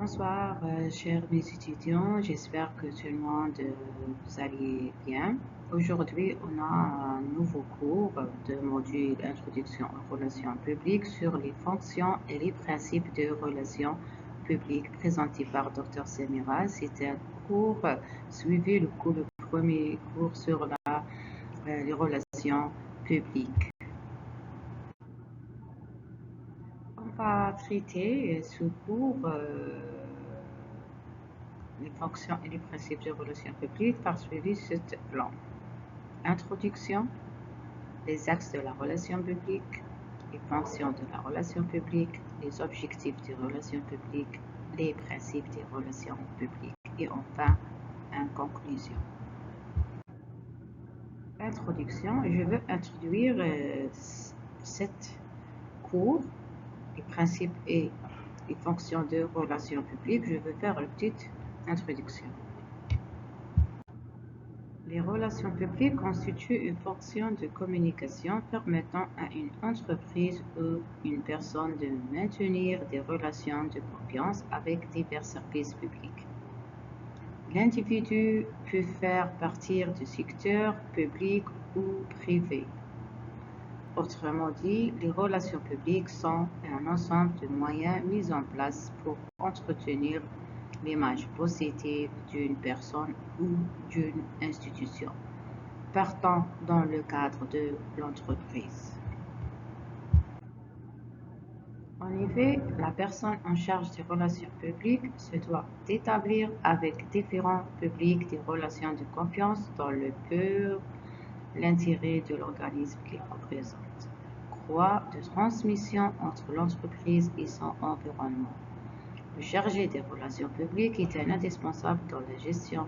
Bonsoir, chers mes étudiants. J'espère que tout le monde vous allez bien. Aujourd'hui, on a un nouveau cours de module Introduction aux relations publiques sur les fonctions et les principes de relations publiques présenté par Dr. Semira. C'est un cours suivi le premier cours sur les relations publiques. On va traiter ce cours les fonctions et les principes de relations publiques par suivi ce plan. Introduction, les axes de la relation publique, les fonctions de la relation publique, les objectifs des relations publiques, les principes des relations publiques et enfin, en conclusion. Introduction, je veux introduire cette cours, les principes et les fonctions de relations publiques. Je veux faire une petite introduction. Les relations publiques constituent une fonction de communication permettant à une entreprise ou une personne de maintenir des relations de confiance avec divers services publics. L'individu peut faire partie du secteur public ou privé. Autrement dit, les relations publiques sont un ensemble de moyens mis en place pour entretenir l'image positive d'une personne ou d'une institution, partant dans le cadre de l'entreprise. En effet, la personne en charge des relations publiques se doit d'établir avec différents publics des relations de confiance dans le pur l'intérêt de l'organisme qu'il représente. Croix de transmission entre l'entreprise et son environnement. Le chargé des relations publiques est un indispensable dans la gestion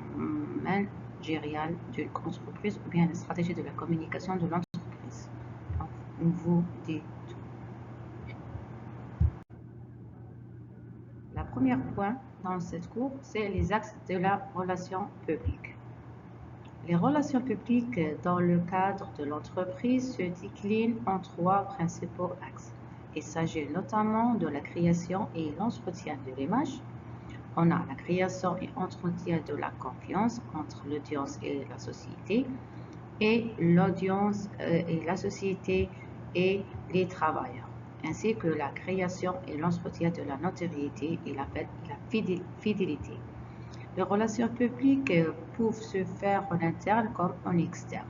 managériale d'une entreprise ou bien la stratégie de la communication de l'entreprise. On vous dit tout. Le premier point dans cette cours, c'est les axes de la relation publique. Les relations publiques dans le cadre de l'entreprise se déclinent en trois principaux axes. Il s'agit notamment de la création et l'entretien de l'image. On a la création et entretien de la confiance entre l'audience et la société, et l'audience et la société et les travailleurs, ainsi que la création et l'entretien de la notoriété et la fidélité. Les relations publiques peuvent se faire en interne comme en externe.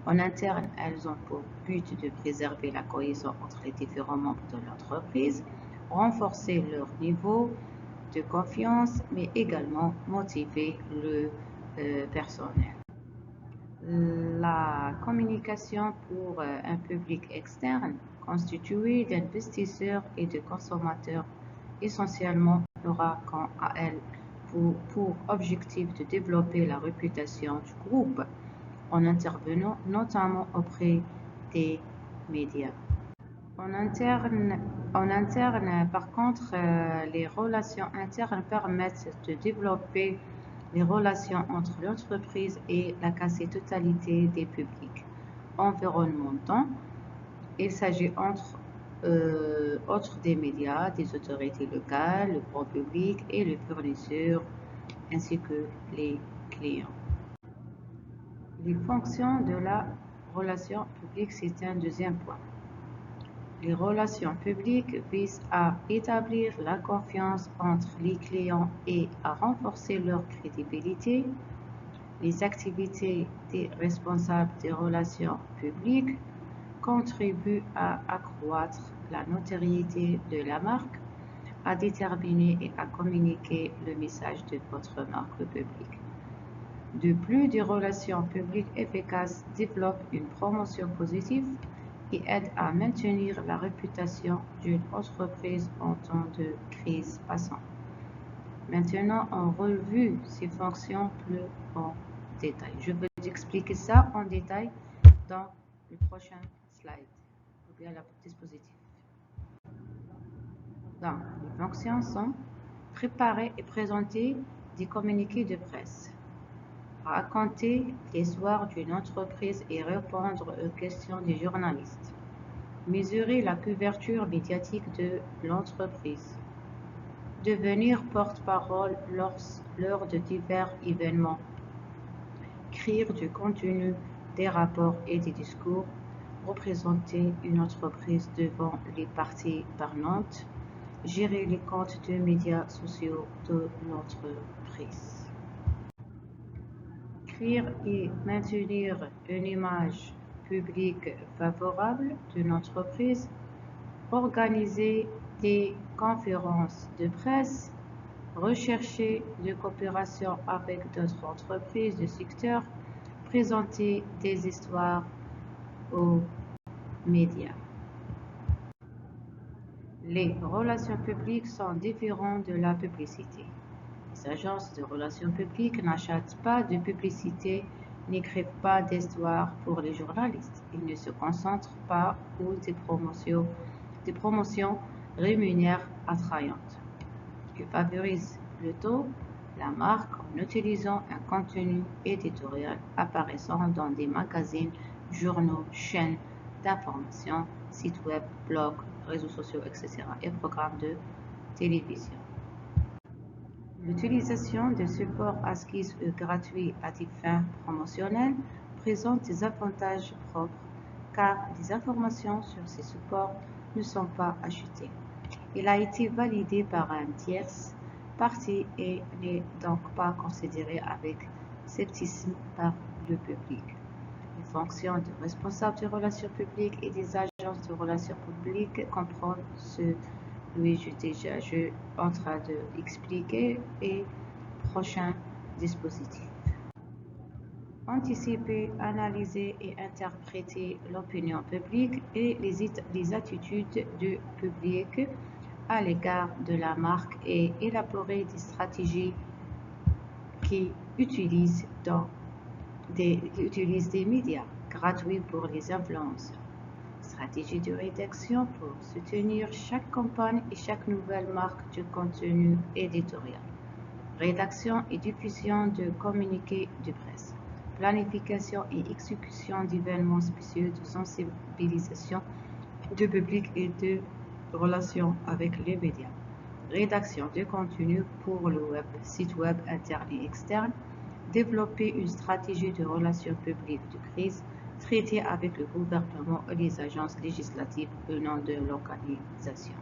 En interne, elles ont pour but de préserver la cohésion entre les différents membres de l'entreprise, renforcer leur niveau de confiance, mais également motiver le personnel. La communication pour un public externe, constitué d'investisseurs et de consommateurs, essentiellement aura quant à elle pour objectif de développer la réputation du groupe en intervenant notamment auprès des médias. En interne, par contre, les relations internes permettent de développer les relations entre l'entreprise et la quasi-totalité des publics environnementaux. Il s'agit entre autres des médias, des autorités locales, le grand public et les fournisseurs, ainsi que les clients. Les fonctions de la relation publique, c'est un deuxième point. Les relations publiques visent à établir la confiance entre les clients et à renforcer leur crédibilité. Les activités des responsables des relations publiques contribuent à accroître la notoriété de la marque, à déterminer et à communiquer le message de votre marque au public. De plus, des relations publiques efficaces développent une promotion positive et aident à maintenir la réputation d'une entreprise en temps de crise passante. Maintenant, on revue ces fonctions plus en détail. Je vais expliquer ça en détail dans le prochain slide, ou bien la dispositif. Donc, les fonctions sont préparer et présenter des communiqués de presse, raconter l'histoire d'une entreprise et répondre aux questions des journalistes, mesurer la couverture médiatique de l'entreprise, devenir porte-parole lors de divers événements, créer du contenu, des rapports et des discours, représenter une entreprise devant les parties prenantes, gérer les comptes de médias sociaux de l'entreprise. Créer et maintenir une image publique favorable d'une entreprise, organiser des conférences de presse, rechercher des coopérations avec d'autres entreprises du secteur, présenter des histoires aux médias. Les relations publiques sont différentes de la publicité. Les agences de relations publiques n'achètent pas de publicité, n'écrivent pas d'histoires pour les journalistes. Ils ne se concentrent pas sur des promotions rémunères attrayantes. Ils favorisent plutôt la marque en utilisant un contenu éditorial apparaissant dans des magazines, journaux, chaînes d'information, sites web, blogs, réseaux sociaux, etc. et programmes de télévision. L'utilisation de supports ASCII ou gratuits à des fins promotionnelles présente des avantages propres car les informations sur ces supports ne sont pas achetées. Il a été validé par un tierce partie et n'est donc pas considéré avec scepticisme par le public. Les fonctions de responsable de relations publiques et des agences de relations publiques comprennent ce que je suis en train d'expliquer et prochain dispositif. Anticiper, analyser et interpréter l'opinion publique et les attitudes du public à l'égard de la marque et élaborer des stratégies qui utilisent des médias gratuits pour les influenceurs. Stratégie de rédaction pour soutenir chaque campagne et chaque nouvelle marque de contenu éditorial. Rédaction et diffusion de communiqués de presse. Planification et exécution d'événements spéciaux de sensibilisation du public et de relations avec les médias. Rédaction de contenu pour le web, site web interne et externe. Développer une stratégie de relations publiques de crise. Traiter avec le gouvernement et les agences législatives venant de l'organisation.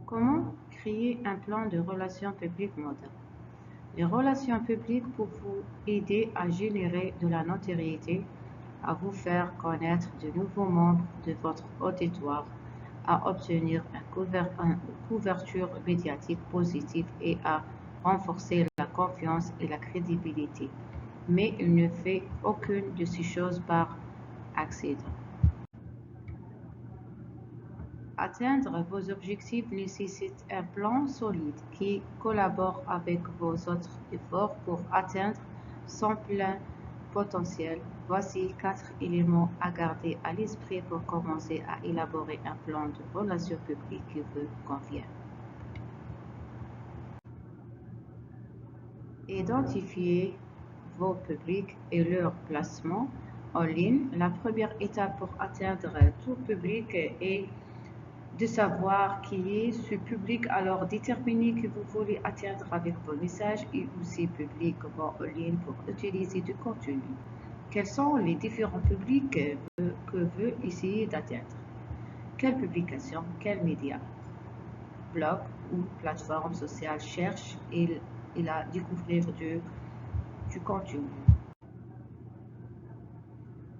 Comment créer un plan de relations publiques moderne? Les relations publiques peuvent vous aider à générer de la notoriété, à vous faire connaître de nouveaux membres de votre auditoire, à obtenir une couverture médiatique positive et à renforcer la confiance et la crédibilité. Mais il ne fait aucune de ces choses par accident. Atteindre vos objectifs nécessite un plan solide qui collabore avec vos autres efforts pour atteindre son plein potentiel. Voici 4 éléments à garder à l'esprit pour commencer à élaborer un plan de relations publiques qui vous convient. Identifier vos publics et leur placement en ligne. La première étape pour atteindre tout public est de savoir qui est ce public, alors déterminez que vous voulez atteindre avec vos messages et où ces publics vont en ligne pour utiliser du contenu. Quels sont les différents publics que veut essayer d'atteindre? Quelle publication, quels médias, blog ou plateforme sociale cherche-t-il à découvrir du contenu?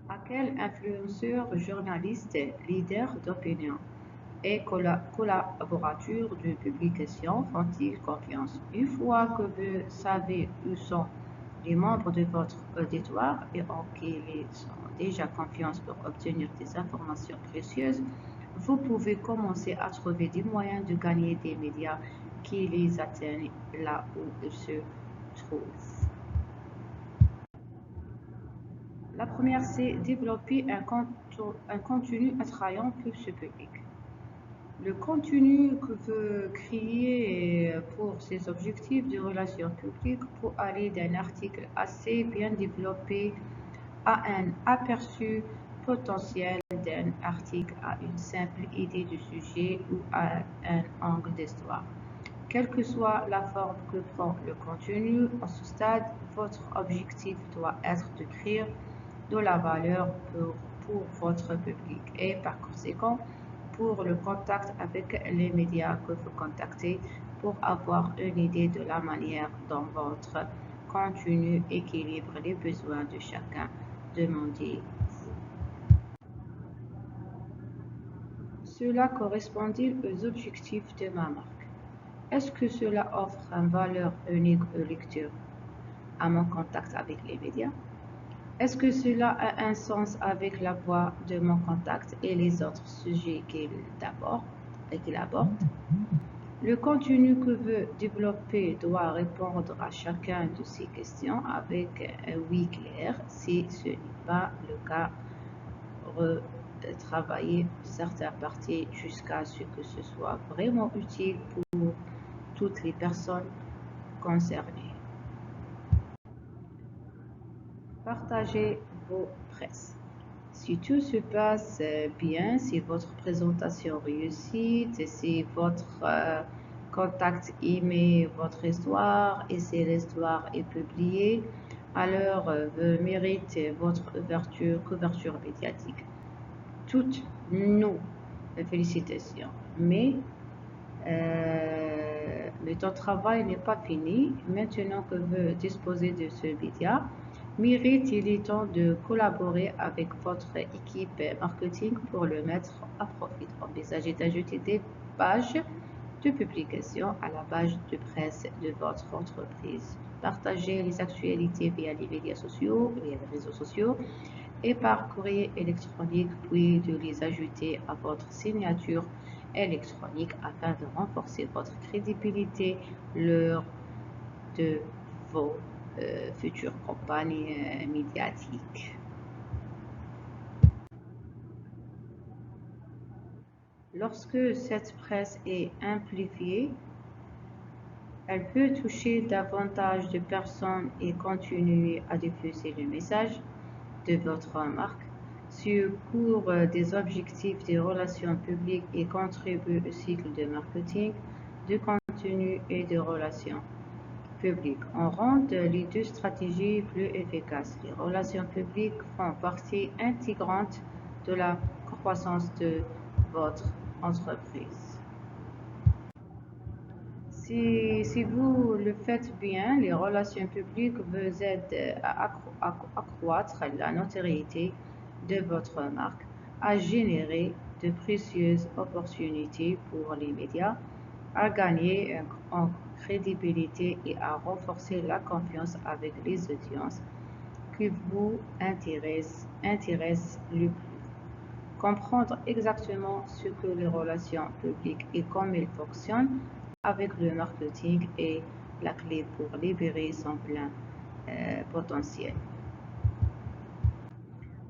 À quel influenceur, journaliste, leader d'opinion et collaborateurs de publication font-ils confiance? Une fois que vous savez où sont les membres de votre auditoire et en qui ils ont déjà confiance pour obtenir des informations précieuses, vous pouvez commencer à trouver des moyens de gagner des médias qui les atteignent là où ils se trouvent. La première, c'est développer un contenu attrayant pour ce public. Le contenu que vous créez pour ces objectifs de relations publiques peut aller d'un article assez bien développé à un aperçu potentiel d'un article à une simple idée du sujet ou à un angle d'histoire. Quelle que soit la forme que prend le contenu, à ce stade, votre objectif doit être de créer de la valeur pour votre public et par conséquent pour le contact avec les médias que vous contactez pour avoir une idée de la manière dont votre contenu équilibre les besoins de chacun. Demandez-vous. Cela correspond-il aux objectifs de ma marque? Est-ce que cela offre une valeur unique au lecteur à mon contact avec les médias? Est-ce que cela a un sens avec la voix de mon contact et les autres sujets qu'il aborde? Le contenu que veut développer doit répondre à chacune de ces questions avec un oui clair. Si ce n'est pas le cas, retravailler certaines parties jusqu'à ce que ce soit vraiment utile pour toutes les personnes concernées. Partagez vos presses. Si tout se passe bien, si votre présentation réussit, si votre contact aime votre histoire et si l'histoire est publiée, alors vous méritez votre couverture médiatique. Toutes nos félicitations. Mais ton travail n'est pas fini. Maintenant que vous disposez de ce média, il est temps de collaborer avec votre équipe marketing pour le mettre à profit. Envisagez d'ajouter des pages de publication à la page de presse de votre entreprise. Partagez les actualités via les médias sociaux, via les réseaux sociaux et par courrier électronique, puis de les ajouter à votre signature électronique afin de renforcer votre crédibilité lors de vos futures campagnes médiatiques. Lorsque cette presse est amplifiée, elle peut toucher davantage de personnes et continuer à diffuser le message de votre marque cours des objectifs des relations publiques et contribue au cycle de marketing, de contenu et de relations publiques. On rend les deux stratégies plus efficaces. Les relations publiques font partie intégrante de la croissance de votre entreprise. Si vous le faites bien, les relations publiques vous aident à accroître la notoriété de votre marque, à générer de précieuses opportunités pour les médias, à gagner en crédibilité et à renforcer la confiance avec les audiences qui vous intéressent le plus. Comprendre exactement ce que les relations publiques et comment elles fonctionnent avec le marketing est la clé pour libérer son plein potentiel.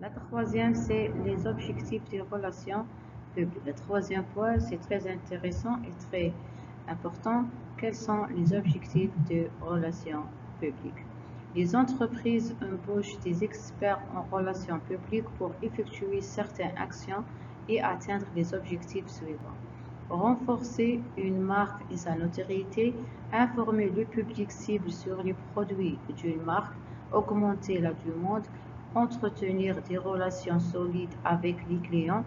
La troisième, c'est les objectifs des relations publiques. Le troisième point, c'est très intéressant et très important. Quels sont les objectifs de relations publiques? Les entreprises embauchent des experts en relations publiques pour effectuer certaines actions et atteindre les objectifs suivants. Renforcer une marque et sa notoriété, informer le public cible sur les produits d'une marque, augmenter la demande, entretenir des relations solides avec les clients,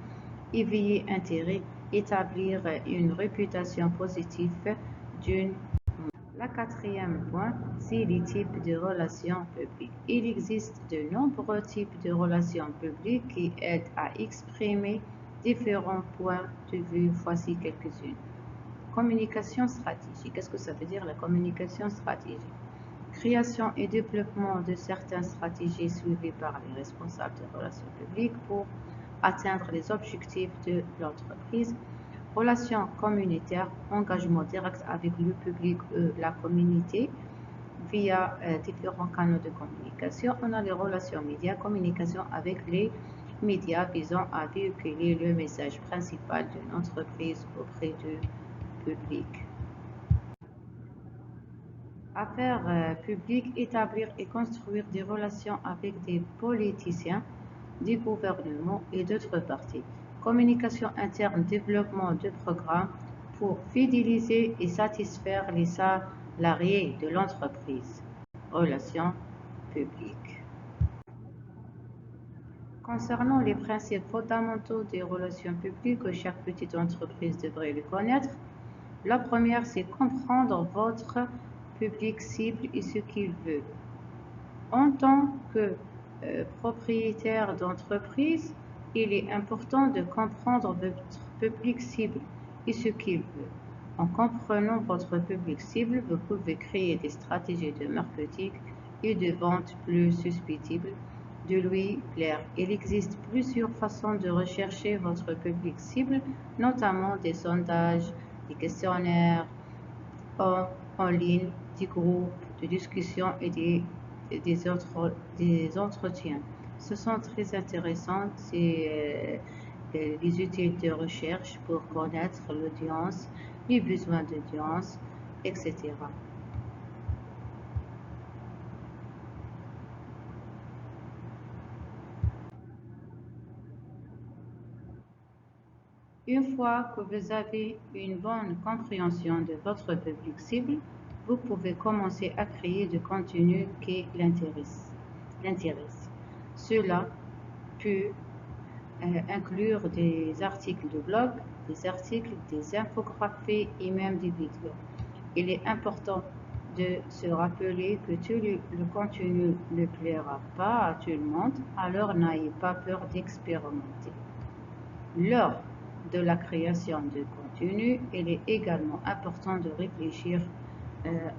éveiller intérêt, établir une réputation positive d'une marque. La quatrième point, c'est les types de relations publiques. Il existe de nombreux types de relations publiques qui aident à exprimer différents points de vue. Voici quelques-unes. Communication stratégique. Qu'est-ce que ça veut dire la communication stratégique? Création et développement de certaines stratégies suivies par les responsables des relations publiques pour atteindre les objectifs de l'entreprise. Relations communautaires, engagement direct avec le public et la communauté via différents canaux de communication. On a les relations médias, communication avec les médias visant à véhiculer le message principal d'une entreprise auprès du public. Affaires publiques, établir et construire des relations avec des politiciens, des gouvernements et d'autres parties. Communication interne, développement de programmes pour fidéliser et satisfaire les salariés de l'entreprise. Relations publiques. Concernant les principes fondamentaux des relations publiques que chaque petite entreprise devrait les connaître, la première, c'est comprendre votre public cible et ce qu'il veut. En tant que propriétaire d'entreprise, il est important de comprendre votre public cible et ce qu'il veut. En comprenant votre public cible, vous pouvez créer des stratégies de marketing et de vente plus susceptibles de lui plaire. Il existe plusieurs façons de rechercher votre public cible, notamment des sondages, des questionnaires en ligne, des groupes de discussion et des entretiens. Ce sont très intéressants, c'est les outils de recherche pour connaître l'audience, les besoins d'audience, etc. Une fois que vous avez une bonne compréhension de votre public cible, vous pouvez commencer à créer du contenu qui l'intéresse. Cela peut inclure des articles de blog, des articles, des infographies et même des vidéos. Il est important de se rappeler que tout le contenu ne plaira pas à tout le monde, alors n'ayez pas peur d'expérimenter. Lors de la création de contenu, il est également important de réfléchir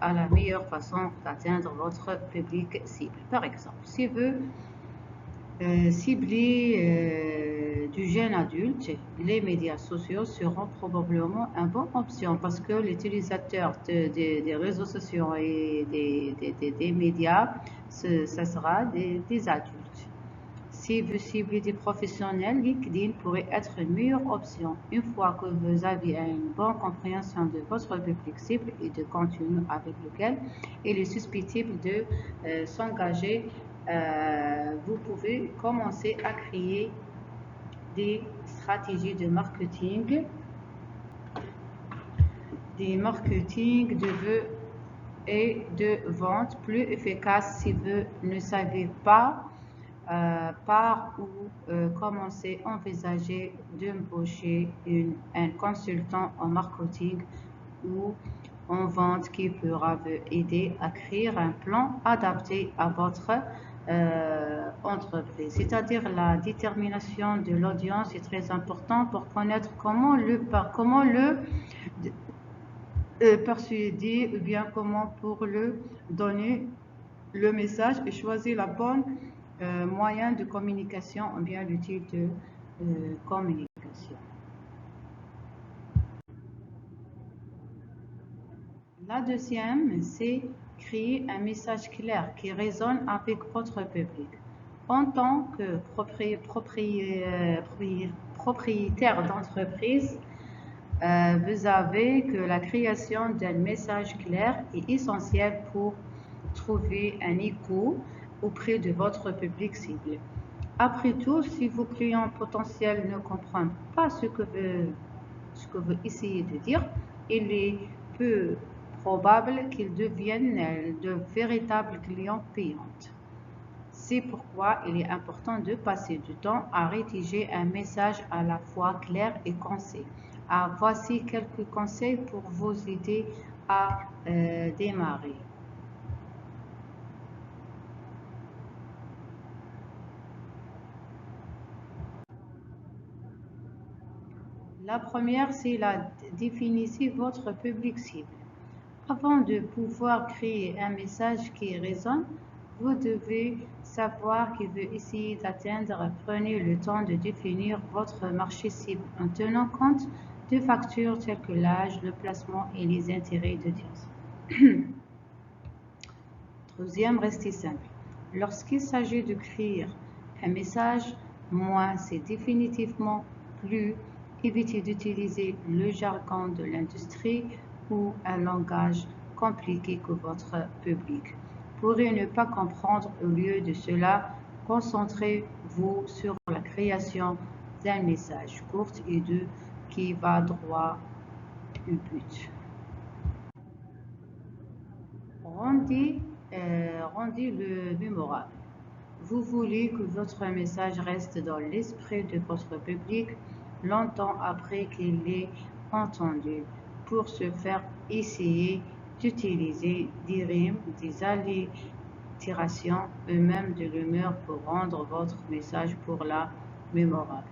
à la meilleure façon d'atteindre votre public cible. Par exemple, si vous ciblez du jeune adulte, les médias sociaux seront probablement une bonne option parce que l'utilisateur des réseaux sociaux et des médias, ce sera des adultes. Si vous ciblez des professionnels, LinkedIn pourrait être une meilleure option. Une fois que vous avez une bonne compréhension de votre public cible et de contenu avec lequel il est susceptible de s'engager, vous pouvez commencer à créer des stratégies de marketing, et de vente plus efficaces si vous ne savez pas par où commencer, envisager d'embaucher un consultant en marketing ou en vente qui pourra vous aider à créer un plan adapté à votre entreprise. C'est-à-dire la détermination de l'audience est très importante pour connaître comment le persuader ou bien comment pour le donner le message et choisir la bonne moyen de communication ou bien l'outil de communication. La deuxième, c'est créer un message clair qui résonne avec votre public. En tant que propriétaire d'entreprise, vous savez que la création d'un message clair est essentielle pour trouver un écho auprès de votre public cible. Après tout, si vos clients potentiels ne comprennent pas ce que vous essayez de dire, il est peu probable qu'ils deviennent de véritables clients payants. C'est pourquoi il est important de passer du temps à rédiger un message à la fois clair et concis. Voici quelques conseils pour vous aider à démarrer. La première, c'est la définissez votre public cible. Avant de pouvoir créer un message qui résonne, vous devez savoir qui veut essayer d'atteindre. Prenez le temps de définir votre marché cible en tenant compte de facteurs tels que l'âge, le placement et les intérêts d'audience. Troisième, restez simple. Lorsqu'il s'agit de créer un message, moins c'est définitivement plus. Évitez d'utiliser le jargon de l'industrie ou un langage compliqué que votre public pourrait ne pas comprendre. Au lieu de cela, concentrez vous sur la création d'un message court et doux qui va droit au but. Rendez-le mémorable. Vous voulez que votre message reste dans l'esprit de votre public longtemps après qu'il l'ait entendu. Pour ce faire, essayez d'utiliser des rimes, des allitérations ou même de l'humeur pour rendre votre message pour la mémorable.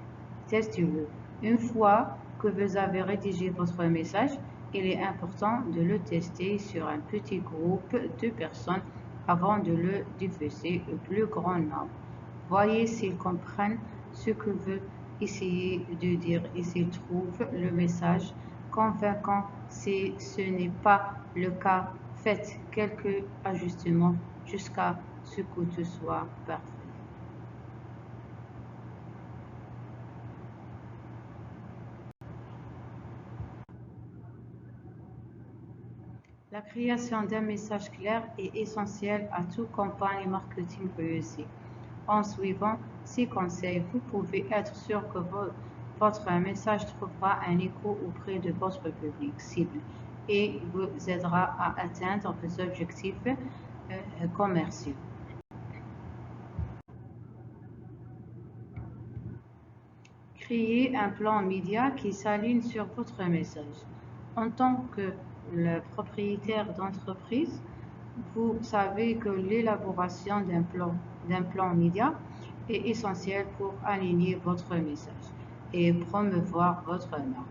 Testez-le. Une fois que vous avez rédigé votre message, il est important de le tester sur un petit groupe de personnes avant de le diffuser au plus grand nombre. Voyez s'ils comprennent ce que vous essayez de dire et s'ils trouvent le message convaincant. Si ce n'est pas le cas, faites quelques ajustements jusqu'à ce que tout soit parfait. La création d'un message clair est essentielle à toute campagne marketing réussie. En suivant ces conseils, vous pouvez être sûr que votre message trouvera un écho auprès de votre public cible et vous aidera à atteindre vos objectifs commerciaux. Créez un plan média qui s'aligne sur votre message. En tant que le propriétaire d'entreprise, vous savez que l'élaboration d'un plan média est essentielle pour aligner votre message et promouvoir votre marque.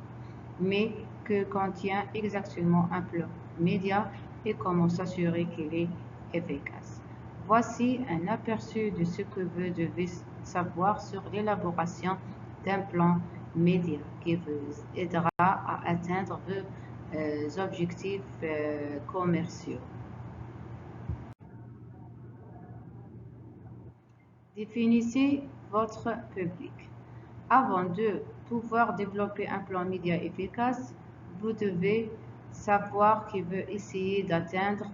Mais que contient exactement un plan média et comment s'assurer qu'il est efficace? Voici un aperçu de ce que vous devez savoir sur l'élaboration d'un plan média qui vous aidera à atteindre vos objectifs commerciaux. Définissez votre public. Avant de pouvoir développer un plan média efficace, vous devez savoir qui veut essayer d'atteindre.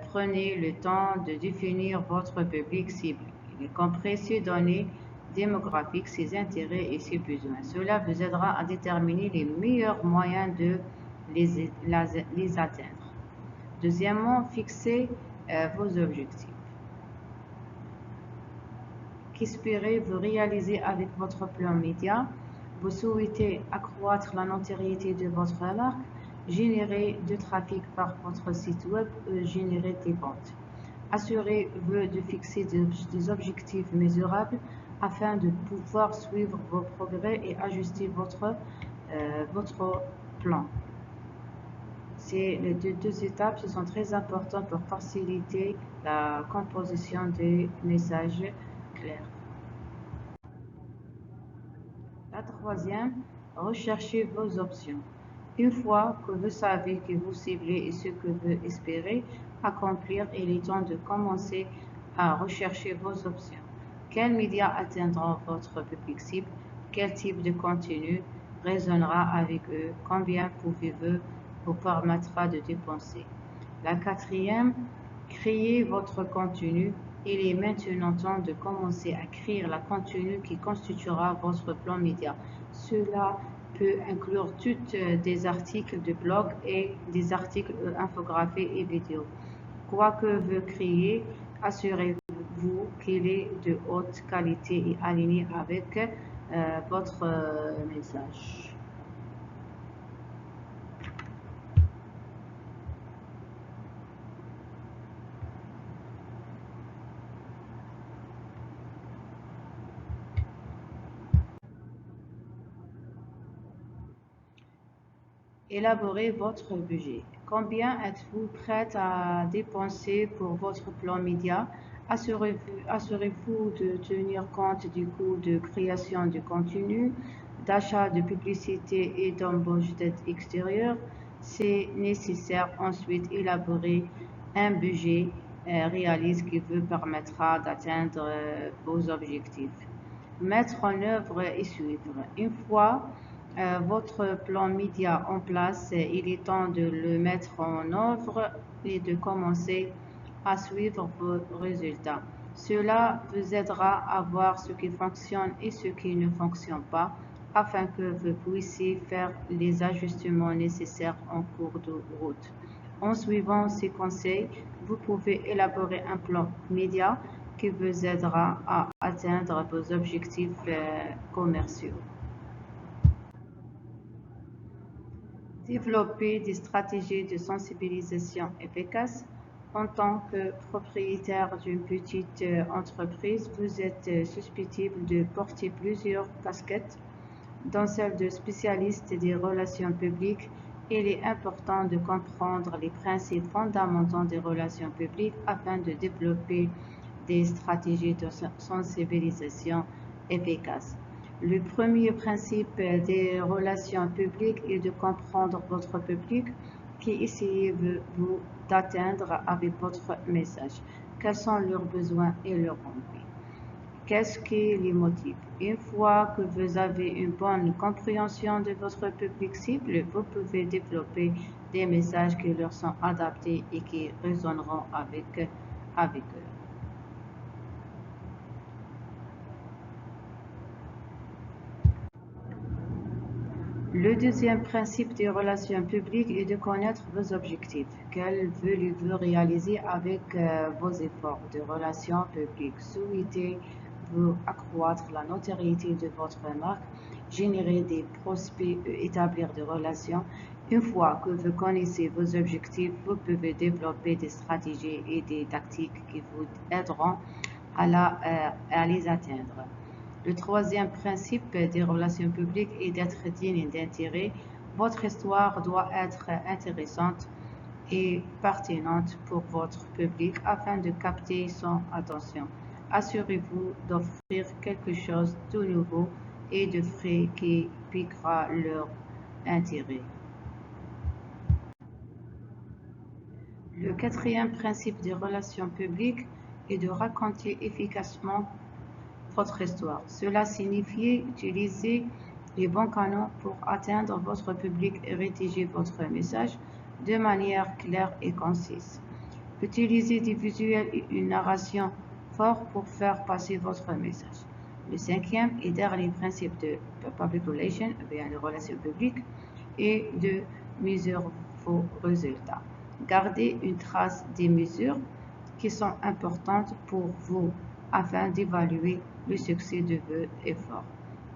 Prenez le temps de définir votre public cible, y compris ses données démographiques, ses intérêts et ses besoins. Cela vous aidera à déterminer les meilleurs moyens de les atteindre. Deuxièmement, fixez vos objectifs. Qu'espérez-vous réaliser avec votre plan média? Vous souhaitez accroître la notoriété de votre marque, générer du trafic par votre site web ou générer des ventes. Assurez-vous de fixer des objectifs mesurables afin de pouvoir suivre vos progrès et ajuster votre plan. Les deux étapes ce sont très importantes pour faciliter la composition des messages clairs. La troisième, recherchez vos options. Une fois que vous savez que vous ciblez et ce que vous espérez accomplir, il est temps de commencer à rechercher vos options. Quels médias atteindront votre public cible? Quel type de contenu résonnera avec eux? Combien pouvez-vous vous permettra de dépenser? La quatrième, créez votre contenu. Il est maintenant temps de commencer à créer le contenu qui constituera votre plan média. Cela peut inclure toutes des articles de blog et des articles infographiés et vidéos. Quoi que vous créez, assurez-vous qu'il est de haute qualité et aligné avec votre message. Élaborez votre budget. Combien êtes-vous prête à dépenser pour votre plan média? Assurez-vous de tenir compte du coût de création de contenu, d'achat de publicité et d'embauche d'aide extérieure. C'est nécessaire. Ensuite, élaborer un budget réaliste qui vous permettra d'atteindre vos objectifs. Mettre en œuvre et suivre. Une fois votre plan média en place, il est temps de le mettre en œuvre et de commencer à suivre vos résultats. Cela vous aidera à voir ce qui fonctionne et ce qui ne fonctionne pas afin que vous puissiez faire les ajustements nécessaires en cours de route. En suivant ces conseils, vous pouvez élaborer un plan média qui vous aidera à atteindre vos objectifs commerciaux. Développer des stratégies de sensibilisation efficaces. En tant que propriétaire d'une petite entreprise, vous êtes susceptible de porter plusieurs casquettes, dont celle de spécialiste des relations publiques. Il est important de comprendre les principes fondamentaux des relations publiques afin de développer des stratégies de sensibilisation efficaces. Le premier principe des relations publiques est de comprendre votre public qui essayez-vous d'atteindre avec votre message. Quels sont leurs besoins et leurs envies? Qu'est-ce qui les motive? Une fois que vous avez une bonne compréhension de votre public cible, vous pouvez développer des messages qui leur sont adaptés et qui résonneront avec eux. Le deuxième principe des relations publiques est de connaître vos objectifs. Quels voulez-vous réaliser avec vos efforts de relations publiques? Souhaitez-vous accroître la notoriété de votre marque, générer des prospects et établir des relations? Une fois que vous connaissez vos objectifs, vous pouvez développer des stratégies et des tactiques qui vous aideront à les atteindre. Le troisième principe des relations publiques est d'être digne d'intérêt. Votre histoire doit être intéressante et pertinente pour votre public afin de capter son attention. Assurez-vous d'offrir quelque chose de nouveau et de frais qui piquera leur intérêt. Le quatrième principe des relations publiques est de raconter efficacement votre histoire. Cela signifie utiliser les bons canaux pour atteindre votre public et rédiger votre message de manière claire et concise. Utilisez des visuels et une narration forte pour faire passer votre message. Le cinquième et dernier principe de public relations, bien les relations publiques, est de mesurer vos résultats. Gardez une trace des mesures qui sont importantes pour vous afin d'évaluer le succès de vos efforts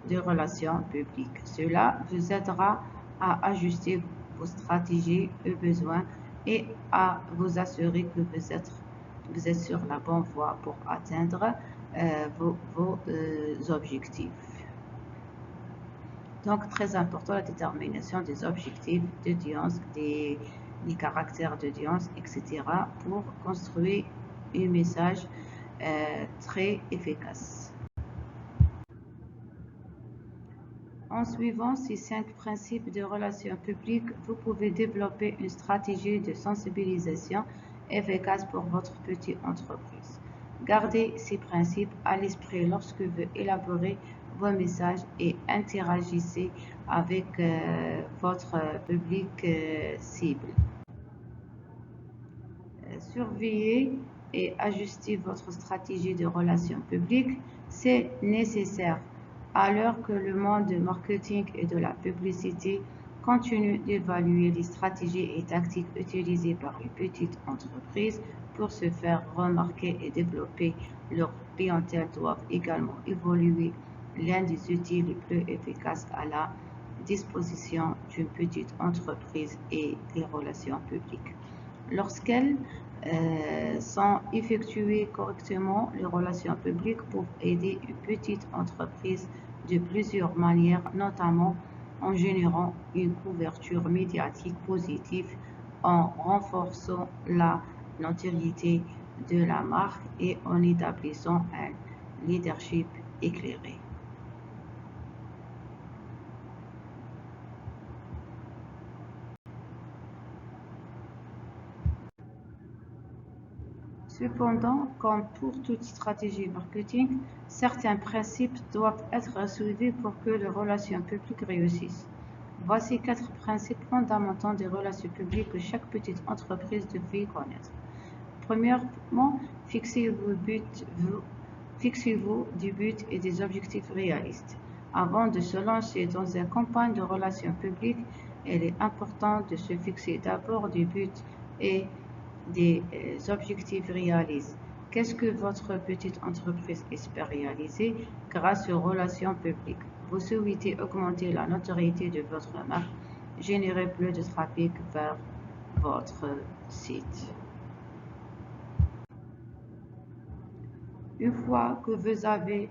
de relations publiques. Cela vous aidera à ajuster vos stratégies aux besoins et à vous assurer que vous êtes sur la bonne voie pour atteindre vos objectifs. Donc, très important, la détermination des objectifs d'audience, des caractères d'audience, etc. pour construire un message très efficace. En suivant ces 5 principes de relations publiques, vous pouvez développer une stratégie de sensibilisation efficace pour votre petite entreprise. Gardez ces principes à l'esprit lorsque vous élaborez vos messages et interagissez avec votre public cible. Surveillez et ajustez votre stratégie de relations publiques. C'est nécessaire à l'heure que le monde du marketing et de la publicité continue d'évaluer les stratégies et tactiques utilisées par les petites entreprises pour se faire remarquer et développer leur clientèle doivent également évoluer. L'un des outils les plus efficaces à la disposition d'une petite entreprise est les relations publiques. Lorsqu'elles sont effectuées correctement, les relations publiques peuvent aider une petite entreprise de plusieurs manières, notamment en générant une couverture médiatique positive, en renforçant la notoriété de la marque et en établissant un leadership éclairé. Cependant, comme pour toute stratégie marketing, certains principes doivent être suivis pour que les relations publiques réussissent. Voici 4 principes fondamentaux des relations publiques que chaque petite entreprise devrait connaître. Premièrement, fixez-vous des buts et des objectifs réalistes. Avant de se lancer dans une campagne de relations publiques, il est important de se fixer d'abord des buts et des objectifs réalistes. Qu'est-ce que votre petite entreprise espère réaliser grâce aux relations publiques? Vous souhaitez augmenter la notoriété de votre marque, générer plus de trafic vers votre site. Une fois que vous avez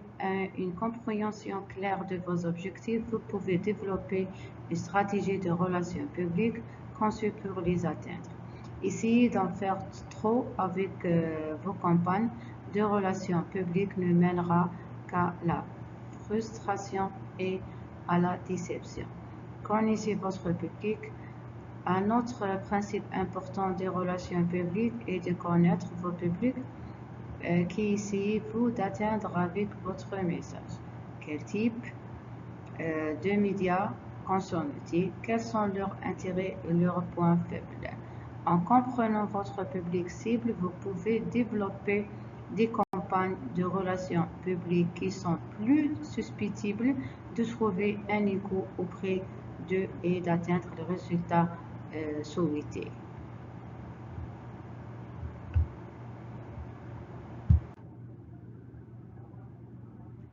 une compréhension claire de vos objectifs, vous pouvez développer une stratégie de relations publiques conçue pour les atteindre. Essayez d'en faire trop avec vos campagnes de relations publiques ne mènera qu'à la frustration et à la déception. Connaissez votre public. Un autre principe important des relations publiques est de connaître vos publics. Qui essayez-vous d'atteindre avec votre message? Quel type de médias consommez-vous? Quels sont leurs intérêts et leurs points faibles? En comprenant votre public cible, vous pouvez développer des campagnes de relations publiques qui sont plus susceptibles de trouver un écho auprès d'eux et d'atteindre les résultats souhaités.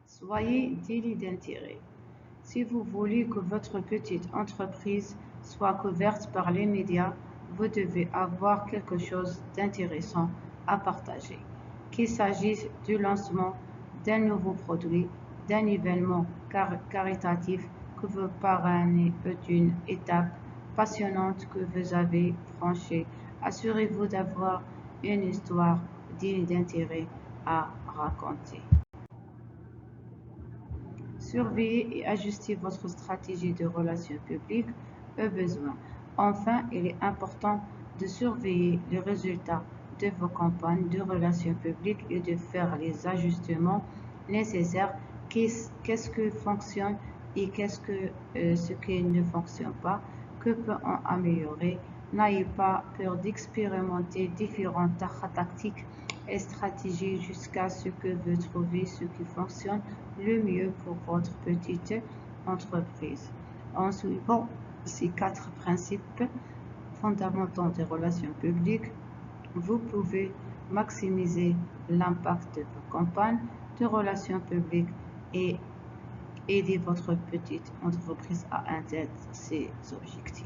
Soyez délit d'intérêt. Si vous voulez que votre petite entreprise soit couverte par les médias, vous devez avoir quelque chose d'intéressant à partager. Qu'il s'agisse du lancement d'un nouveau produit, d'un événement caritatif que vous parrainez ou d'une étape passionnante que vous avez franchie, assurez-vous d'avoir une histoire digne d'intérêt à raconter. Surveillez et ajustez votre stratégie de relations publiques au besoin. Enfin, il est important de surveiller les résultats de vos campagnes de relations publiques et de faire les ajustements nécessaires. Qu'est-ce qui fonctionne et ce qui ne fonctionne pas? Que peut-on améliorer? N'ayez pas peur d'expérimenter différentes tactiques et stratégies jusqu'à ce que vous trouviez ce qui fonctionne le mieux pour votre petite entreprise. En suivant ces 4 principes fondamentaux des relations publiques, vous pouvez maximiser l'impact de vos campagnes de relations publiques et aider votre petite entreprise à atteindre ses objectifs.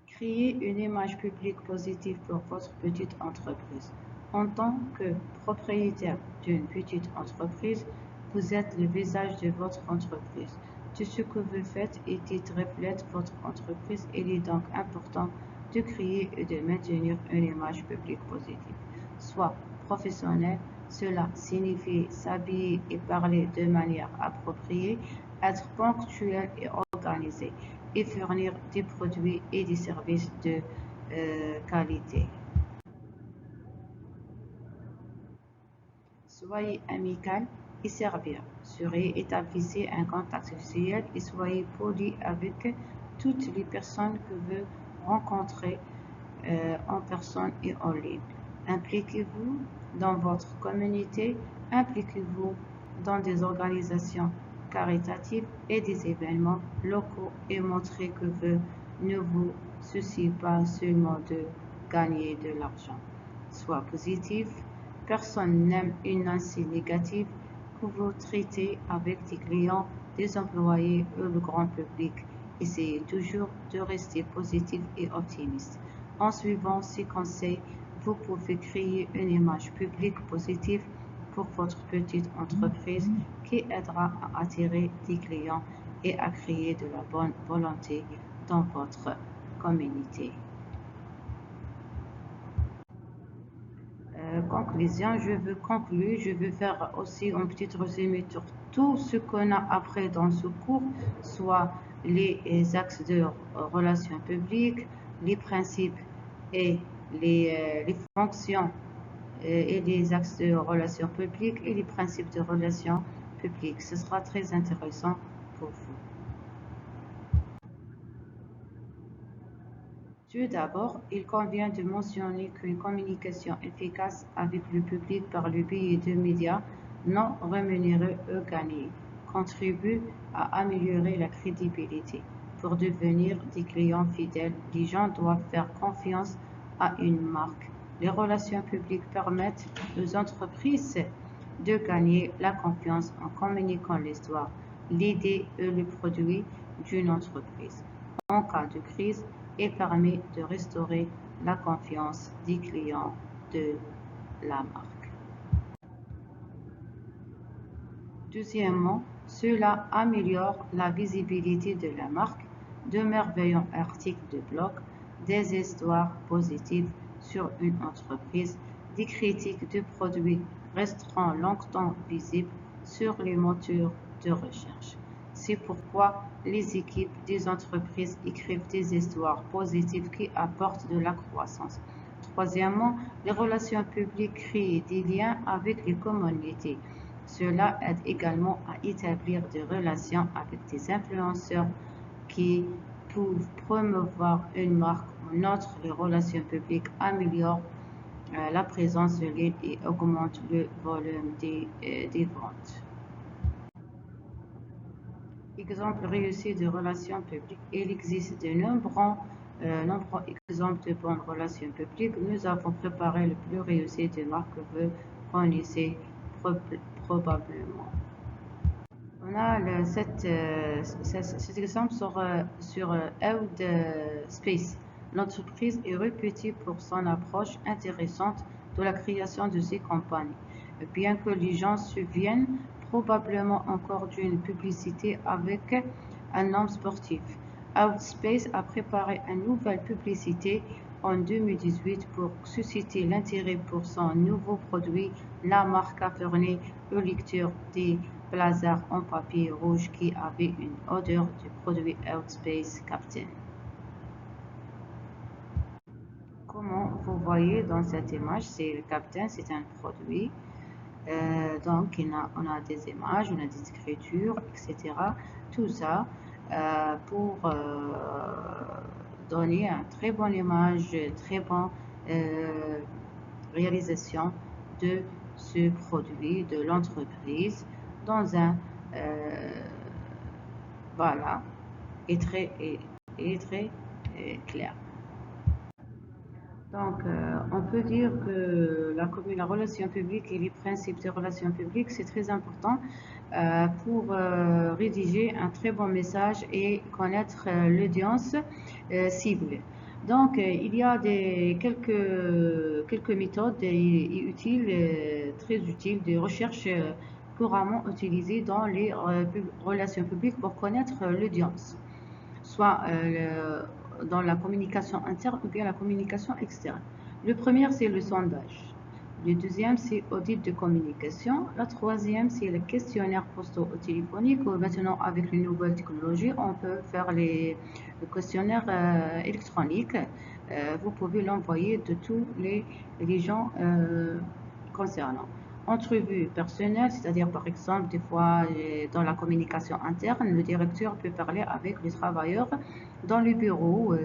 Créer une image publique positive pour votre petite entreprise. En tant que propriétaire d'une petite entreprise, vous êtes le visage de votre entreprise. Tout ce que vous faites et dites reflète votre entreprise. Il est donc important de créer et de maintenir une image publique positive, soit professionnelle. Cela signifie s'habiller et parler de manière appropriée, être ponctuel et organisé, et fournir des produits et des services de qualité. Soyez amical et serviable. Établissez un contact visuel et soyez poli avec toutes les personnes que vous rencontrez en personne et en ligne. Impliquez-vous dans votre communauté, impliquez-vous dans des organisations caritatives et des événements locaux et montrez que vous ne vous souciez pas seulement de gagner de l'argent. Sois positif. Personne n'aime une pensée négative que vous traitez avec des clients, des employés ou le grand public. Essayez toujours de rester positif et optimiste. En suivant ces conseils, vous pouvez créer une image publique positive pour votre petite entreprise qui aidera à attirer des clients et à créer de la bonne volonté dans votre communauté. Conclusion, je veux conclure, je veux faire aussi un petit résumé sur tout ce qu'on a appris dans ce cours, soit les axes de relations publiques, les principes et les fonctions et les axes de relations publiques et les principes de relations publiques. Ce sera très intéressant pour vous. Tout d'abord, il convient de mentionner qu'une communication efficace avec le public par le biais de médias non rémunérés ou gagnés contribue à améliorer la crédibilité. Pour devenir des clients fidèles, les gens doivent faire confiance à une marque. Les relations publiques permettent aux entreprises de gagner la confiance en communiquant l'histoire, l'idée et le produit d'une entreprise en cas de crise et permet de restaurer la confiance des clients de la marque. Deuxièmement, cela améliore la visibilité de la marque, de merveilleux articles de blog, des histoires positives sur une entreprise, des critiques de produits resteront longtemps visibles sur les moteurs de recherche. C'est pourquoi les équipes des entreprises écrivent des histoires positives qui apportent de la croissance. Troisièmement, les relations publiques créent des liens avec les communautés. Cela aide également à établir des relations avec des influenceurs qui peuvent promouvoir une marque ou une autre. Les relations publiques améliorent la présence de ligne et augmentent le volume des ventes. Exemple réussi de relations publiques. Il existe de nombreux exemples de bonnes relations publiques. Nous avons préparé le plus réussi des marques que vous connaissez probablement. On a cet exemple sur Outspace. L'entreprise est réputée pour son approche intéressante de la création de ses campagnes. Bien que les gens se souviennent probablement encore d'une publicité avec un homme sportif. Outspace a préparé une nouvelle publicité en 2018 pour susciter l'intérêt pour son nouveau produit. La marque a fourni aux lecteurs des blazers en papier rouge qui avaient une odeur du produit Outspace Captain. Comme vous voyez dans cette image, c'est le Captain, c'est un produit. Donc, on a des images, on a des écritures, etc. Tout ça pour donner une très bonne image, très bonne réalisation de ce produit, de l'entreprise, dans un voilà, et très clair. Donc, on peut dire que la relation publique et les principes des relations publiques, c'est très important pour rédiger un très bon message et connaître l'audience cible. Donc, il y a quelques méthodes utiles, très utiles de recherche couramment utilisées dans les relations publiques pour connaître l'audience, soit dans la communication interne ou bien la communication externe. Le premier, c'est le sondage. Le deuxième, c'est audit de communication. La troisième, c'est le questionnaire posto-téléphonique. Maintenant, avec les nouvelles technologies, on peut faire le questionnaire électronique. Vous pouvez l'envoyer de tous les gens concernant. Entrevue personnelle, c'est-à-dire par exemple, des fois dans la communication interne, le directeur peut parler avec les travailleurs dans le bureau,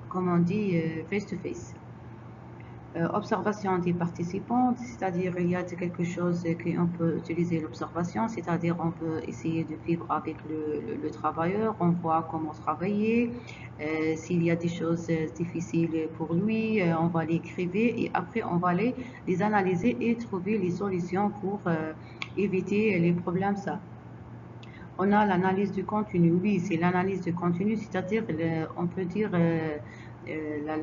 comme on dit, face-to-face. Observation des participants, c'est-à-dire il y a quelque chose qu'on peut utiliser l'observation, c'est-à-dire on peut essayer de vivre avec le travailleur, on voit comment travailler, s'il y a des choses difficiles pour lui, on va les écrire et après on va les analyser et trouver les solutions pour éviter les problèmes. Ça. On a l'analyse du contenu, oui, c'est l'analyse du contenu, c'est-à-dire on peut dire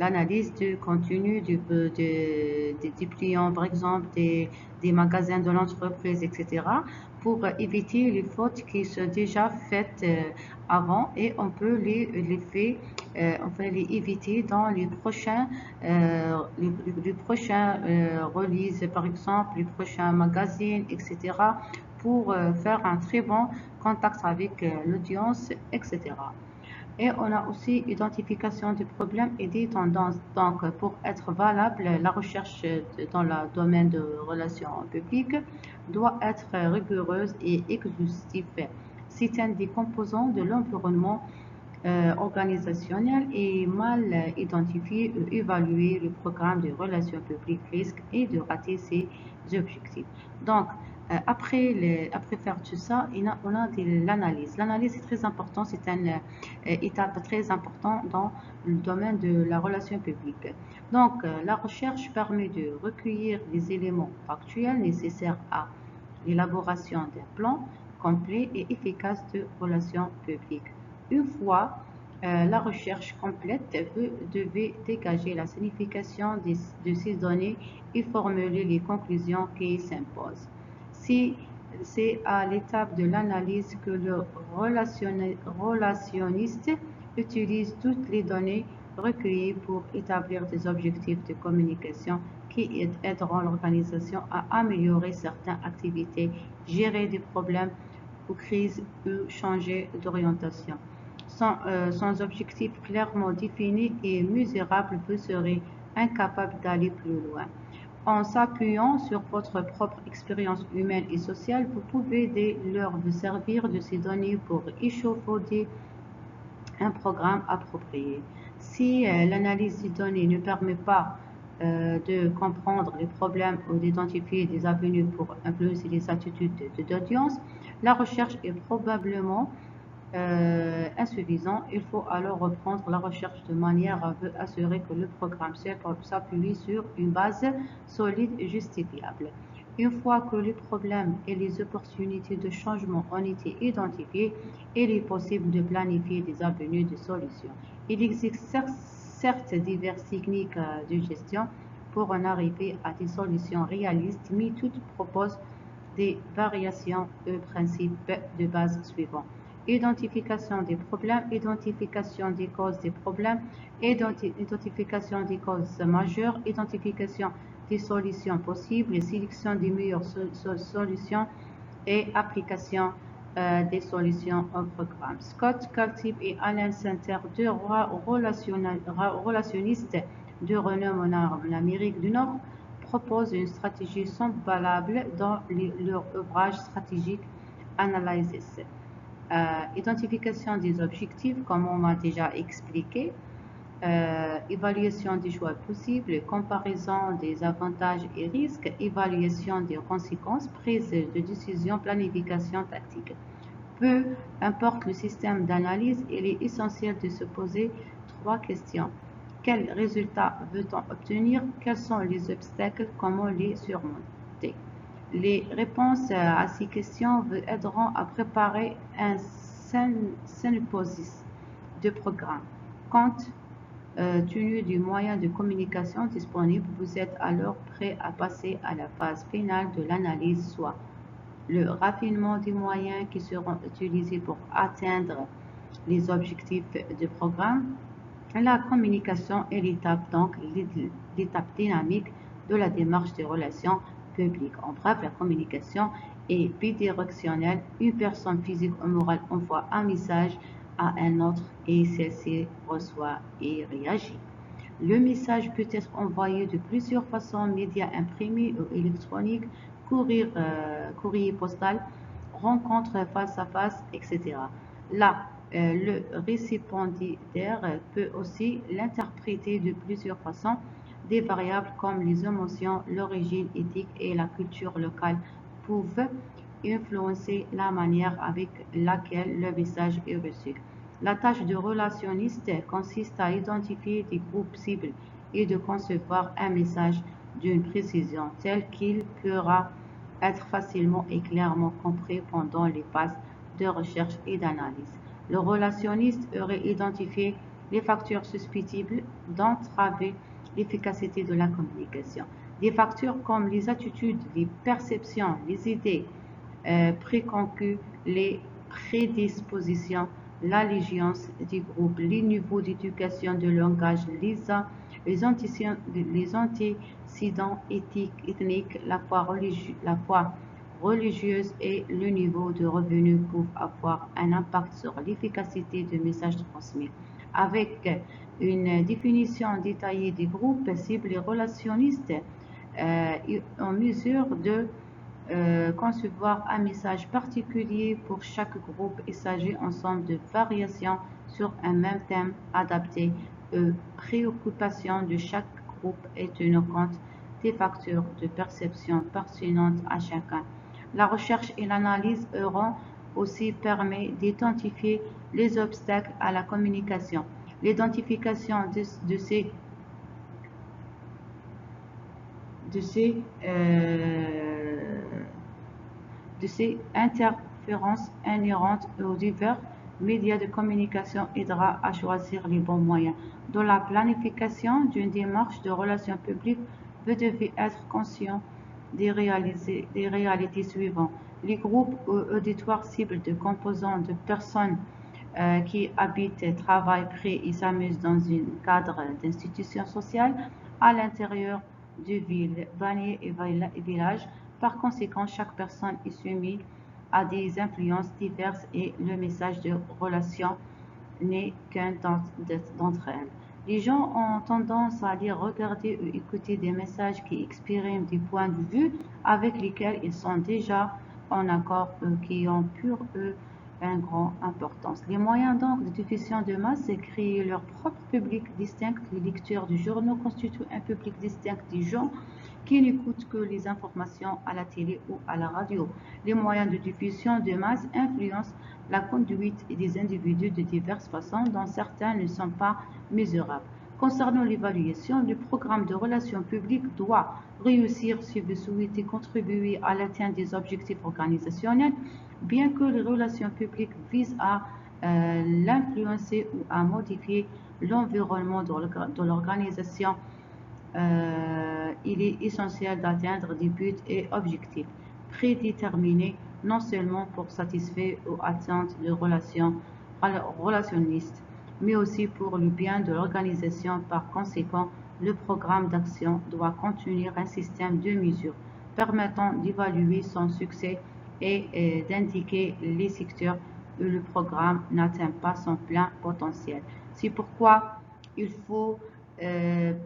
l'analyse du contenu des clients, par exemple des magasins de l'entreprise, etc., pour éviter les fautes qui sont déjà faites avant et on peut on peut les éviter dans les prochains releases, par exemple, les prochains magazines, etc., pour faire un très bon contact avec l'audience, etc. Et on a aussi identification des problèmes et des tendances. Donc, pour être valable, la recherche dans le domaine de relations publiques doit être rigoureuse et exhaustive. C'est un des composants de l'environnement organisationnel et mal identifier ou évaluer le programme de relations publiques risque et de rater ses objectifs. Donc, après faire tout ça, on a l'analyse. L'analyse est très important, c'est une étape très importante dans le domaine de la relation publique. Donc, la recherche permet de recueillir les éléments factuels nécessaires à l'élaboration d'un plan complet et efficace de relations publiques. Une fois la recherche complète, vous devez dégager la signification de ces données et formuler les conclusions qui s'imposent. Si c'est à l'étape de l'analyse que le relationniste utilise toutes les données recueillies pour établir des objectifs de communication qui aideront l'organisation à améliorer certaines activités, gérer des problèmes ou crises ou changer d'orientation. Sans objectif clairement défini et mesurable, vous serez incapable d'aller plus loin. En s'appuyant sur votre propre expérience humaine et sociale, vous pouvez dès lors vous servir de ces données pour échafauder un programme approprié. Si l'analyse des données ne permet pas de comprendre les problèmes ou d'identifier des avenues pour influencer les attitudes d'audience, la recherche est probablement insuffisante. Il faut alors reprendre la recherche de manière à assurer que le programme s'appuie sur une base solide et justifiable. Une fois que les problèmes et les opportunités de changement ont été identifiés, il est possible de planifier des avenues de solutions. Il existe certes diverses techniques de gestion pour en arriver à des solutions réalistes, mais toutes proposent des variations au principe de base suivant. Identification des problèmes, identification des causes des problèmes, identification des causes majeures, identification des solutions possibles, sélection des meilleures solutions et application des solutions au programme. Scott Kaltib et Alan Center, deux relationnistes de renom en Amérique du Nord, proposent une stratégie semblable dans leur ouvrage stratégique Analysis. Identification des objectifs, comme on m'a déjà expliqué, évaluation des choix possibles, comparaison des avantages et risques, évaluation des conséquences, prise de décision, planification tactique. Peu importe le système d'analyse, il est essentiel de se poser trois questions. Quels résultats veut-on obtenir? Quels sont les obstacles? Comment les surmonter? Les réponses à ces questions vous aideront à préparer un synopsis de programme. Compte tenu des moyens de communication disponibles, vous êtes alors prêt à passer à la phase finale de l'analyse, soit le raffinement des moyens qui seront utilisés pour atteindre les objectifs du programme. La communication est l'étape dynamique de la démarche des relations publiques. En bref, la communication est bidirectionnelle. Une personne physique ou morale envoie un message à un autre et celle-ci reçoit et réagit. Le message peut être envoyé de plusieurs façons: médias imprimés ou électroniques, courrier postal, rencontre face à face, etc. Là, le récipiendaire peut aussi l'interpréter de plusieurs façons. Des variables comme les émotions, l'origine éthique et la culture locale peuvent influencer la manière avec laquelle le message est reçu. La tâche de relationniste consiste à identifier des groupes cibles et de concevoir un message d'une précision telle qu'il pourra être facilement et clairement compris pendant les phases de recherche et d'analyse. Le relationniste aurait identifié les facteurs susceptibles d'entraver l'efficacité de la communication. Des facteurs comme les attitudes, les perceptions, les idées préconçues, les prédispositions, l'allégeance des groupes, les niveaux d'éducation de langage, les antécédents ethniques, la foi religieuse et le niveau de revenus peuvent avoir un impact sur l'efficacité du message transmis. Avec une définition détaillée des groupes cibles et relationnistes en mesure de concevoir un message particulier pour chaque groupe. Il s'agit ensemble de variations sur un même thème adapté aux préoccupations de chaque groupe et tenant compte des facteurs de perception pertinentes à chacun. La recherche et l'analyse auront aussi permis d'identifier les obstacles à la communication. L'identification de ces, euh, de ces interférences inhérentes aux divers médias de communication aidera à choisir les bons moyens. Dans la planification d'une démarche de relations publiques, vous devez être conscient des réalités suivantes. Les groupes ou auditoires cibles de composants de personnes qui habitent, travaillent, prient et s'amusent dans un cadre d'institutions sociales à l'intérieur de villes, banlieues et villages. Par conséquent, chaque personne est soumise à des influences diverses et le message de relation n'est qu'un d'entre elles. Les gens ont tendance à lire, regarder ou écouter des messages qui expriment des points de vue avec lesquels ils sont déjà en accord ou qui ont pour eux une grande importance. Les moyens donc de diffusion de masse, c'est créer leur propre public distinct. Les lecteurs de journaux constituent un public distinct des gens qui n'écoutent que les informations à la télé ou à la radio. Les moyens de diffusion de masse influencent la conduite des individus de diverses façons, dont certains ne sont pas mesurables. Concernant l'évaluation, le programme de relations publiques doit réussir si vous souhaitez contribuer à l'atteinte des objectifs organisationnels, bien que les relations publiques visent à l'influencer ou à modifier l'environnement de l'organisation. Il est essentiel d'atteindre des buts et objectifs prédéterminés, non seulement pour satisfaire aux attentes de relationnistes, mais aussi pour le bien de l'organisation. Par conséquent, le programme d'action doit contenir un système de mesures permettant d'évaluer son succès et d'indiquer les secteurs où le programme n'atteint pas son plein potentiel. C'est pourquoi il faut,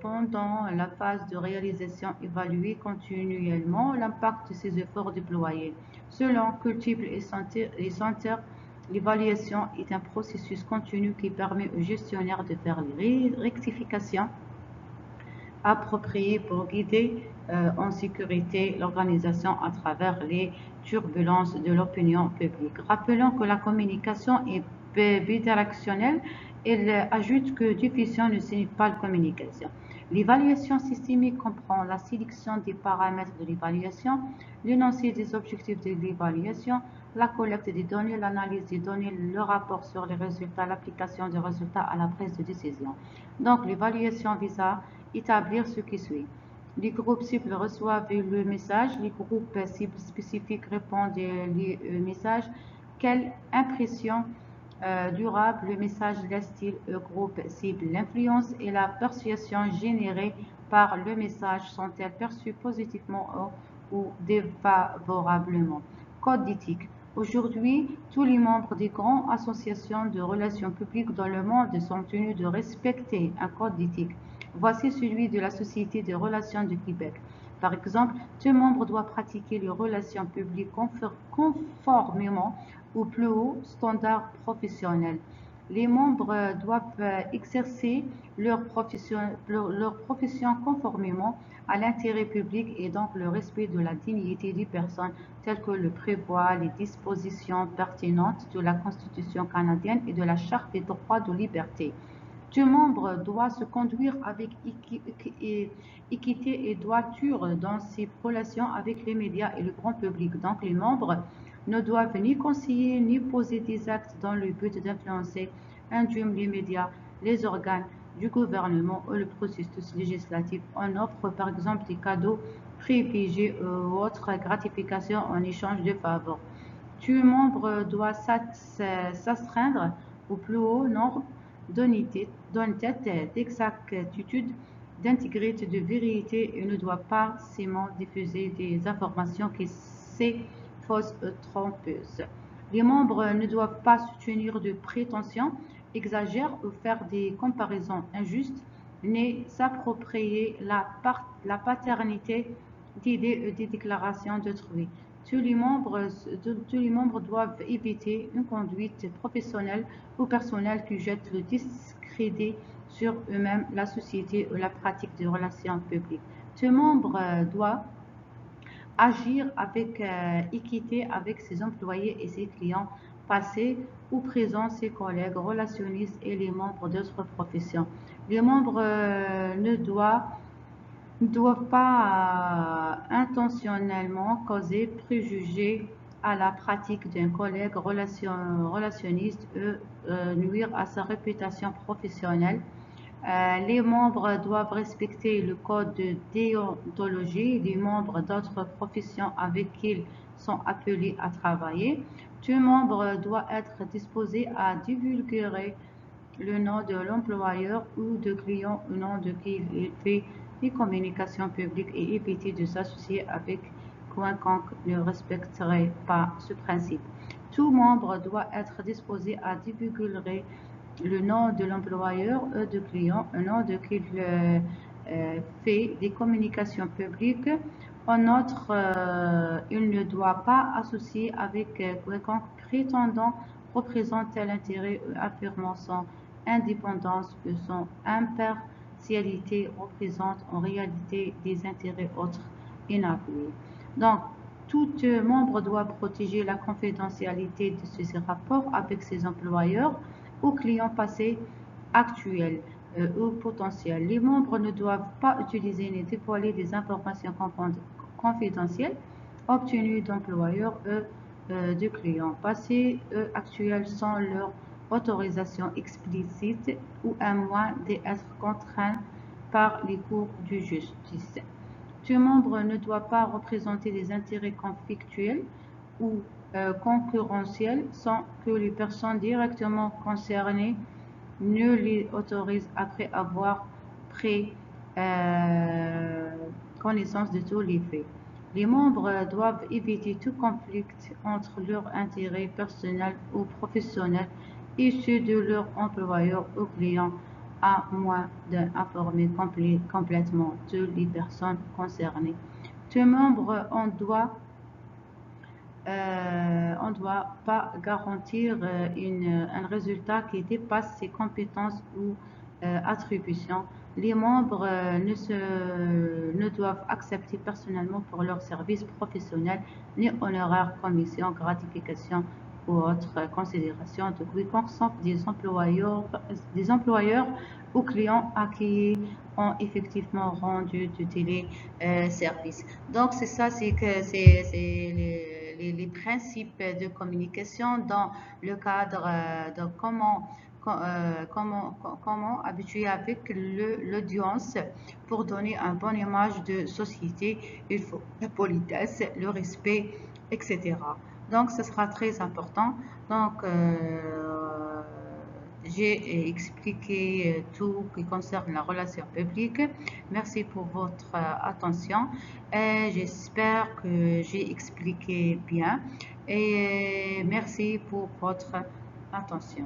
pendant la phase de réalisation, évaluer continuellement l'impact de ces efforts déployés. Selon Cultible et Center, l'évaluation est un processus continu qui permet aux gestionnaires de faire les rectifications appropriées pour guider en sécurité l'organisation à travers les turbulences de l'opinion publique. Rappelons que la communication est bidirectionnelle. Elle ajoute que diffusion ne signifie pas communication. L'évaluation systémique comprend la sélection des paramètres de l'évaluation, l'énoncé des objectifs de l'évaluation, la collecte des données, l'analyse des données, le rapport sur les résultats, l'application des résultats à la prise de décision. Donc, l'évaluation vise à établir ce qui suit. Les groupes cibles reçoivent le message, les groupes cibles spécifiques répondent au message. Quelle impression durable le message laisse-t-il au groupe cible? L'influence et la persuasion générées par le message sont-elles perçues positivement ou défavorablement? Code d'éthique. Aujourd'hui, tous les membres des grandes associations de relations publiques dans le monde sont tenus de respecter un code d'éthique. Voici celui de la Société des relations du Québec. Par exemple, tout membre doit pratiquer les relations publiques conformément aux plus hauts standards professionnels. Les membres doivent exercer leur profession conformément à l'intérêt public et donc le respect de la dignité des personnes telles que le prévoient les dispositions pertinentes de la Constitution canadienne et de la Charte des droits de liberté. Tout membre doit se conduire avec équité et droiture dans ses relations avec les médias et le grand public. Donc, les membres ne doivent ni conseiller ni poser des actes dans le but d'influencer indûment les médias, les organes du gouvernement ou le processus législatif. On offre par exemple des cadeaux privilégiés ou autres gratifications en échange de faveurs. Tout membre doit s'astreindre au plus haut nombre d'honnêteté, d'exactitude, d'intégrité, de vérité et ne doit pas seulement diffuser des informations qui sont fausses ou trompeuses. Les membres ne doivent pas soutenir de prétentions, exagérer ou faire des comparaisons injustes, ni s'approprier la paternité d'idées et des déclarations d'autrui. Tous les membres doivent éviter une conduite professionnelle ou personnelle qui jette le discrédit sur eux-mêmes, la société ou la pratique des relations publiques. Tout membre doit agir avec équité avec ses employés et ses clients, passés ou présents, ses collègues, relationnistes et les membres d'autres professions. Les membres ne doivent pas intentionnellement causer préjugés à la pratique d'un collègue relationniste ou nuire à sa réputation professionnelle. Les membres doivent respecter le code de déontologie des membres d'autres professions avec qui ils sont appelés à travailler. Tout membre doit être disposé à divulguer le nom de l'employeur ou de client au nom de qui il fait des communications publiques et éviter de s'associer avec quiconque ne respecterait pas ce principe. Tout membre doit être disposé à divulguer le nom de l'employeur ou de client au nom de qui il fait des communications publiques. En outre, il ne doit pas associer avec quiconque prétendant représenter l'intérêt ou affirmant son indépendance ou son impartialité représente en réalité des intérêts autres inavoués. Donc, tout membre doit protéger la confidentialité de ses rapports avec ses employeurs ou clients passés, actuels ou potentiels. Les membres ne doivent pas utiliser ni dévoiler des informations confidentielles obtenues d'employeurs ou de clients passés ou actuels sans leur autorisation explicite ou à moins d'être contraints par les cours de justice. Tout membre ne doit pas représenter des intérêts conflictuels ou concurrentiels sans que les personnes directement concernées ne les autorisent après avoir pris connaissance de tous les faits. Les membres doivent éviter tout conflit entre leurs intérêts personnels ou professionnels et ceux de leur employeur ou client, à moins d'informer complètement toutes les personnes concernées. Tout membre on doit pas garantir un résultat qui dépasse ses compétences ou attributions. Les membres ne doivent accepter personnellement pour leurs services professionnels ni honoraires, commissions, gratifications ou autres considérations de quiconque sauf des employeurs ou clients à qui ont effectivement rendu de tels services. Donc c'est ça, c'est les principes de communication dans le cadre de comment habituer avec l'audience pour donner une bonne image de société. Il faut la politesse, le respect, etc. Donc, ce sera très important. Donc, j'ai expliqué tout qui concerne la relation publique. Merci pour votre attention. J'espère que j'ai expliqué bien. Et merci pour votre attention.